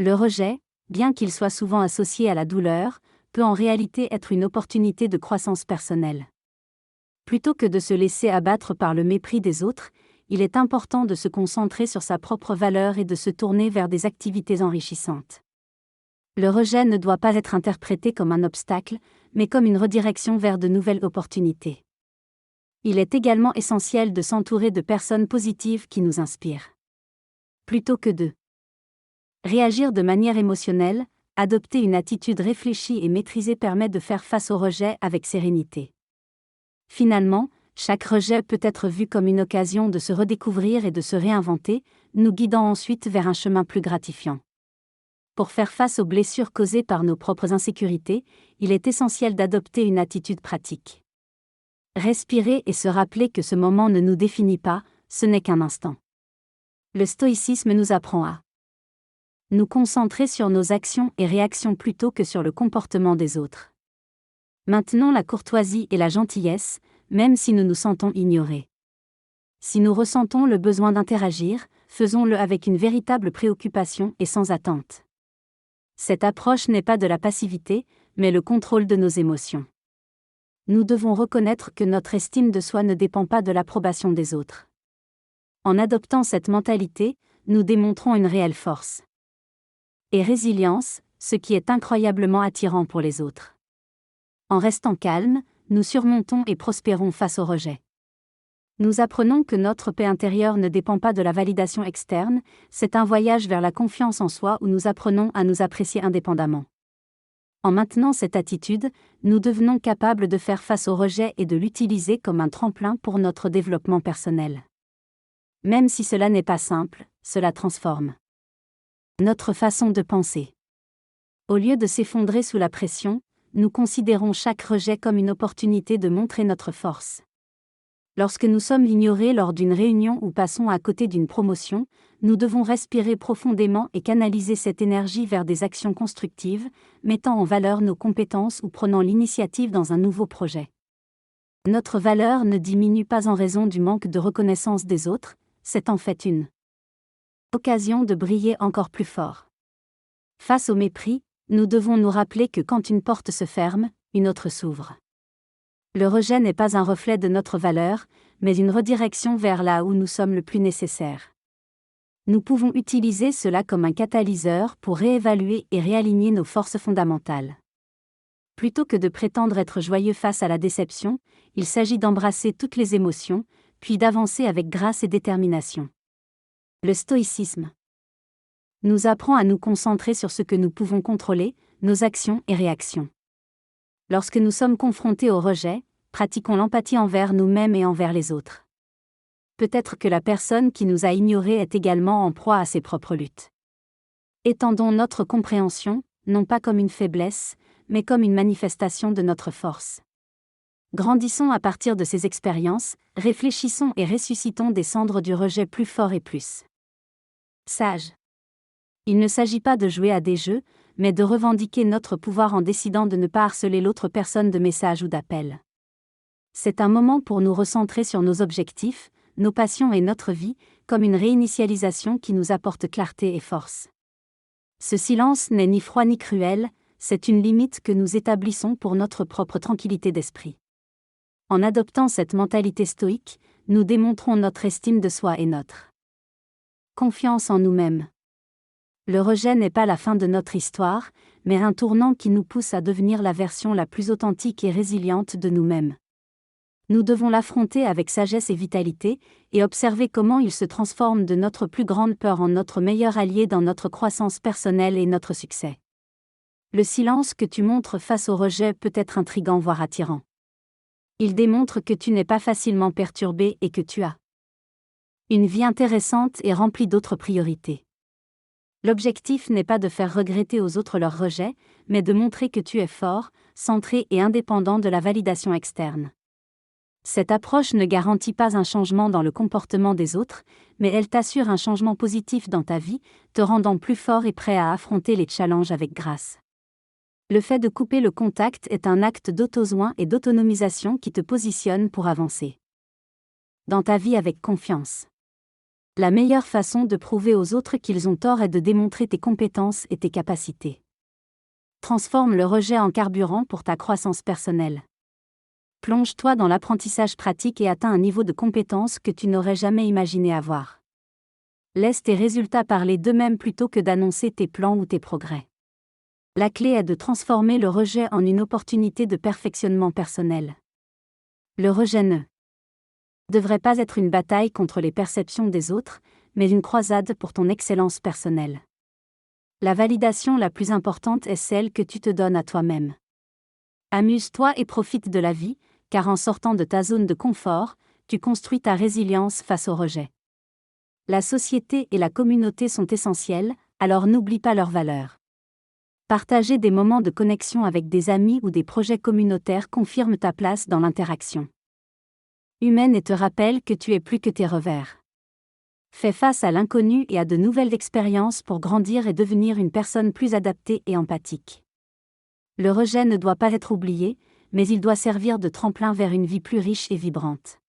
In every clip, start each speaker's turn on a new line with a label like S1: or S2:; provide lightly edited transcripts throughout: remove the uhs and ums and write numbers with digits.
S1: Le rejet, bien qu'il soit souvent associé à la douleur, peut en réalité être une opportunité de croissance personnelle. Plutôt que de se laisser abattre par le mépris des autres, il est important de se concentrer sur sa propre valeur et de se tourner vers des activités enrichissantes. Le rejet ne doit pas être interprété comme un obstacle, mais comme une redirection vers de nouvelles opportunités. Il est également essentiel de s'entourer de personnes positives qui nous inspirent. Plutôt que de réagir de manière émotionnelle, adopter une attitude réfléchie et maîtrisée permet de faire face au rejet avec sérénité. Finalement, chaque rejet peut être vu comme une occasion de se redécouvrir et de se réinventer, nous guidant ensuite vers un chemin plus gratifiant. Pour faire face aux blessures causées par nos propres insécurités, il est essentiel d'adopter une attitude pratique. Respirer et se rappeler que ce moment ne nous définit pas, ce n'est qu'un instant. Le stoïcisme nous apprend à nous concentrer sur nos actions et réactions plutôt que sur le comportement des autres. Maintenons la courtoisie et la gentillesse, même si nous nous sentons ignorés. Si nous ressentons le besoin d'interagir, faisons-le avec une véritable préoccupation et sans attente. Cette approche n'est pas de la passivité, mais le contrôle de nos émotions. Nous devons reconnaître que notre estime de soi ne dépend pas de l'approbation des autres. En adoptant cette mentalité, nous démontrons une réelle force et résilience, ce qui est incroyablement attirant pour les autres. En restant calmes, nous surmontons et prospérons face au rejet. Nous apprenons que notre paix intérieure ne dépend pas de la validation externe, c'est un voyage vers la confiance en soi où nous apprenons à nous apprécier indépendamment. En maintenant cette attitude, nous devenons capables de faire face au rejet et de l'utiliser comme un tremplin pour notre développement personnel. Même si cela n'est pas simple, cela transforme notre façon de penser. Au lieu de s'effondrer sous la pression, nous considérons chaque rejet comme une opportunité de montrer notre force. Lorsque nous sommes ignorés lors d'une réunion ou passons à côté d'une promotion, nous devons respirer profondément et canaliser cette énergie vers des actions constructives, mettant en valeur nos compétences ou prenant l'initiative dans un nouveau projet. Notre valeur ne diminue pas en raison du manque de reconnaissance des autres, c'est en fait une occasion de briller encore plus fort. Face au mépris, nous devons nous rappeler que quand une porte se ferme, une autre s'ouvre. Le rejet n'est pas un reflet de notre valeur, mais une redirection vers là où nous sommes le plus nécessaires. Nous pouvons utiliser cela comme un catalyseur pour réévaluer et réaligner nos forces fondamentales. Plutôt que de prétendre être joyeux face à la déception, il s'agit d'embrasser toutes les émotions, puis d'avancer avec grâce et détermination. Le stoïcisme nous apprend à nous concentrer sur ce que nous pouvons contrôler, nos actions et réactions. Lorsque nous sommes confrontés au rejet, pratiquons l'empathie envers nous-mêmes et envers les autres. Peut-être que la personne qui nous a ignorés est également en proie à ses propres luttes. Étendons notre compréhension, non pas comme une faiblesse, mais comme une manifestation de notre force. Grandissons à partir de ces expériences, réfléchissons et ressuscitons des cendres du rejet plus fort et plus sage. Il ne s'agit pas de jouer à des jeux, mais de revendiquer notre pouvoir en décidant de ne pas harceler l'autre personne de messages ou d'appels. C'est un moment pour nous recentrer sur nos objectifs, nos passions et notre vie, comme une réinitialisation qui nous apporte clarté et force. Ce silence n'est ni froid ni cruel, c'est une limite que nous établissons pour notre propre tranquillité d'esprit. En adoptant cette mentalité stoïque, nous démontrons notre estime de soi et notre confiance en nous-mêmes. Le rejet n'est pas la fin de notre histoire, mais un tournant qui nous pousse à devenir la version la plus authentique et résiliente de nous-mêmes. Nous devons l'affronter avec sagesse et vitalité, et observer comment il se transforme de notre plus grande peur en notre meilleur allié dans notre croissance personnelle et notre succès. Le silence que tu montres face au rejet peut être intrigant voire attirant. Il démontre que tu n'es pas facilement perturbé et que tu as une vie intéressante et remplie d'autres priorités. L'objectif n'est pas de faire regretter aux autres leur rejet, mais de montrer que tu es fort, centré et indépendant de la validation externe. Cette approche ne garantit pas un changement dans le comportement des autres, mais elle t'assure un changement positif dans ta vie, te rendant plus fort et prêt à affronter les challenges avec grâce. Le fait de couper le contact est un acte d'auto-soin et d'autonomisation qui te positionne pour avancer dans ta vie avec confiance. La meilleure façon de prouver aux autres qu'ils ont tort est de démontrer tes compétences et tes capacités. Transforme le rejet en carburant pour ta croissance personnelle. Plonge-toi dans l'apprentissage pratique et atteins un niveau de compétence que tu n'aurais jamais imaginé avoir. Laisse tes résultats parler d'eux-mêmes plutôt que d'annoncer tes plans ou tes progrès. La clé est de transformer le rejet en une opportunité de perfectionnement personnel. Le rejet ne devrait pas être une bataille contre les perceptions des autres, mais une croisade pour ton excellence personnelle. La validation la plus importante est celle que tu te donnes à toi-même. Amuse-toi et profite de la vie, car en sortant de ta zone de confort, tu construis ta résilience face au rejet. La société et la communauté sont essentielles, alors n'oublie pas leur valeur. Partager des moments de connexion avec des amis ou des projets communautaires confirme ta place dans l'interaction humaine et te rappelle que tu es plus que tes revers. Fais face à l'inconnu et à de nouvelles expériences pour grandir et devenir une personne plus adaptée et empathique. Le rejet ne doit pas être oublié, mais il doit servir de tremplin vers une vie plus riche et vibrante.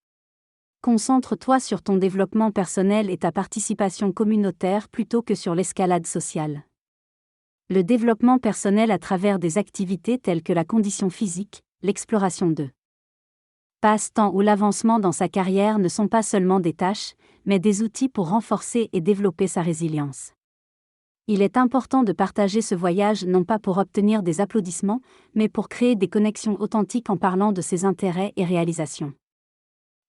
S1: Concentre-toi sur ton développement personnel et ta participation communautaire plutôt que sur l'escalade sociale. Le développement personnel à travers des activités telles que la condition physique, l'exploration de passe-temps ou l'avancement dans sa carrière ne sont pas seulement des tâches, mais des outils pour renforcer et développer sa résilience. Il est important de partager ce voyage non pas pour obtenir des applaudissements, mais pour créer des connexions authentiques en parlant de ses intérêts et réalisations.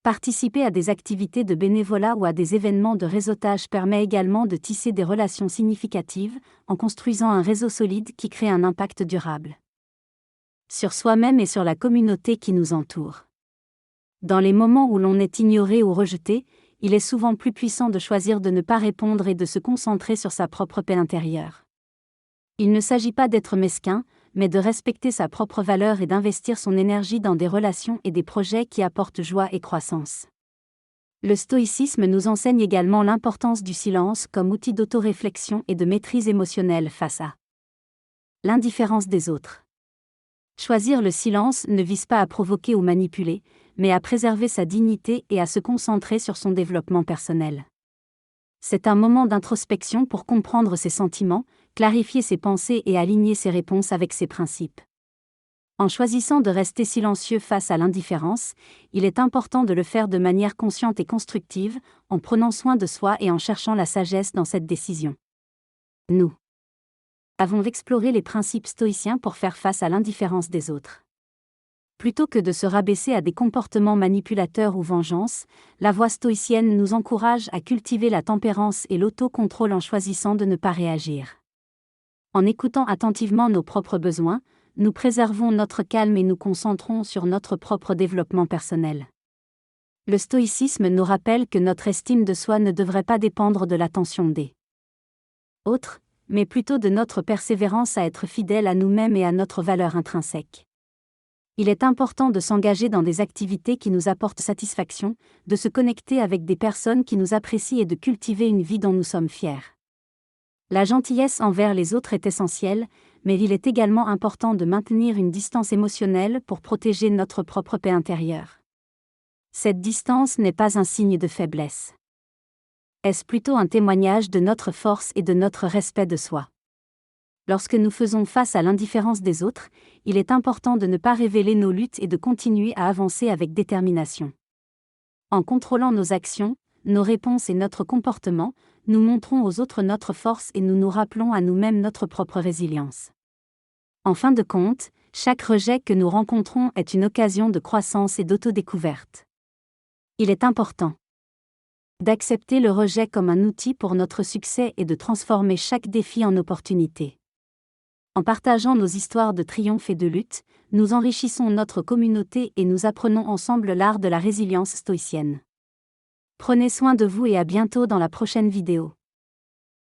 S1: Participer à des activités de bénévolat ou à des événements de réseautage permet également de tisser des relations significatives, en construisant un réseau solide qui crée un impact durable sur soi-même et sur la communauté qui nous entoure. Dans les moments où l'on est ignoré ou rejeté, il est souvent plus puissant de choisir de ne pas répondre et de se concentrer sur sa propre paix intérieure. Il ne s'agit pas d'être mesquin, mais de respecter sa propre valeur et d'investir son énergie dans des relations et des projets qui apportent joie et croissance. Le stoïcisme nous enseigne également l'importance du silence comme outil d'autoréflexion et de maîtrise émotionnelle face à l'indifférence des autres. Choisir le silence ne vise pas à provoquer ou manipuler, mais à préserver sa dignité et à se concentrer sur son développement personnel. C'est un moment d'introspection pour comprendre ses sentiments, clarifier ses pensées et aligner ses réponses avec ses principes. En choisissant de rester silencieux face à l'indifférence, il est important de le faire de manière consciente et constructive, en prenant soin de soi et en cherchant la sagesse dans cette décision. Nous avons exploré les principes stoïciens pour faire face à l'indifférence des autres. Plutôt que de se rabaisser à des comportements manipulateurs ou vengeance, la voie stoïcienne nous encourage à cultiver la tempérance et l'autocontrôle en choisissant de ne pas réagir. En écoutant attentivement nos propres besoins, nous préservons notre calme et nous concentrons sur notre propre développement personnel. Le stoïcisme nous rappelle que notre estime de soi ne devrait pas dépendre de l'attention des autres, mais plutôt de notre persévérance à être fidèle à nous-mêmes et à notre valeur intrinsèque. Il est important de s'engager dans des activités qui nous apportent satisfaction, de se connecter avec des personnes qui nous apprécient et de cultiver une vie dont nous sommes fiers. La gentillesse envers les autres est essentielle, mais il est également important de maintenir une distance émotionnelle pour protéger notre propre paix intérieure. Cette distance n'est pas un signe de faiblesse. Est-ce plutôt un témoignage de notre force et de notre respect de soi? Lorsque nous faisons face à l'indifférence des autres, il est important de ne pas révéler nos luttes et de continuer à avancer avec détermination. En contrôlant nos actions, nos réponses et notre comportement, nous montrons aux autres notre force et nous nous rappelons à nous-mêmes notre propre résilience. En fin de compte, chaque rejet que nous rencontrons est une occasion de croissance et d'autodécouverte. Il est important d'accepter le rejet comme un outil pour notre succès et de transformer chaque défi en opportunité. En partageant nos histoires de triomphe et de lutte, nous enrichissons notre communauté et nous apprenons ensemble l'art de la résilience stoïcienne. Prenez soin de vous et à bientôt dans la prochaine vidéo.